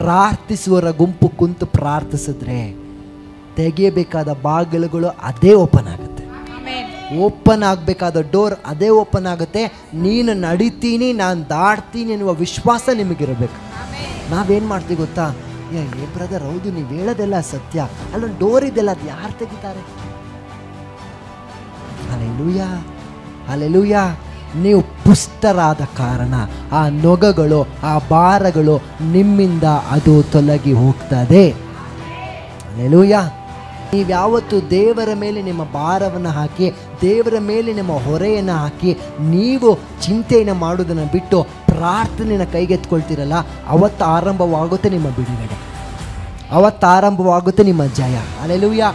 ಪ್ರಾರ್ಥಿಸುವವರ ಗುಂಪು ಕುಂತು ಪ್ರಾರ್ಥಿಸಿದ್ರೆ ತೆಗೆಯಬೇಕಾದ ಬಾಗಿಲುಗಳು ಅದೇ ಓಪನ್ ಆಗುತ್ತೆ. ಓಪನ್ ಆಗಬೇಕಾದ ಡೋರ್ ಅದೇ ಓಪನ್ ಆಗುತ್ತೆ. ನೀನು ನಡಿತೀನಿ, ನಾನು ದಾಟ್ತೀನಿ ಎನ್ನುವ ವಿಶ್ವಾಸ ನಿಮಗಿರಬೇಕು. ನಾವೇನು ಮಾಡ್ತೀವಿ ಗೊತ್ತಾ? ಏ ಬ್ರದರ್, ಹೌದು ನೀವು ಹೇಳೋದೆಲ್ಲ ಸತ್ಯ, ಅಲ್ಲೊಂದು ಡೋರ್ ಇದೆಲ್ಲ, ಅದು ಯಾರು ತೆಗಿತಾರೆ? Hallelujah, hallelujah. ನೀವು ಪುಷ್ಟರಾದ ಕಾರಣ ಆ ನೊಗಗಳು, ಆ ಭಾರಗಳು ನಿಮ್ಮಿಂದ ಅದು ತೊಲಗಿ ಹೋಗ್ತದೆ. ಹಲ್ಲೆಲೂಯಾ. ನೀವ್ಯಾವತ್ತು ದೇವರ ಮೇಲೆ ನಿಮ್ಮ ಭಾರವನ್ನು ಹಾಕಿ, ದೇವರ ಮೇಲೆ ನಿಮ್ಮ ಹೊರೆಯನ್ನು ಹಾಕಿ, ನೀವು ಚಿಂತೆಯನ್ನು ಮಾಡೋದನ್ನು ಬಿಟ್ಟು ಪ್ರಾರ್ಥನೆಯನ್ನು ಕೈಗೆತ್ಕೊಳ್ತೀರಲ್ಲ, ಅವತ್ತು ಆರಂಭವಾಗುತ್ತೆ ನಿಮ್ಮ ಬಿಡುಗಡೆ, ಅವತ್ತು ಆರಂಭವಾಗುತ್ತೆ ನಿಮ್ಮ ಜಯ. ಹಲ್ಲೆಲೂಯಾ.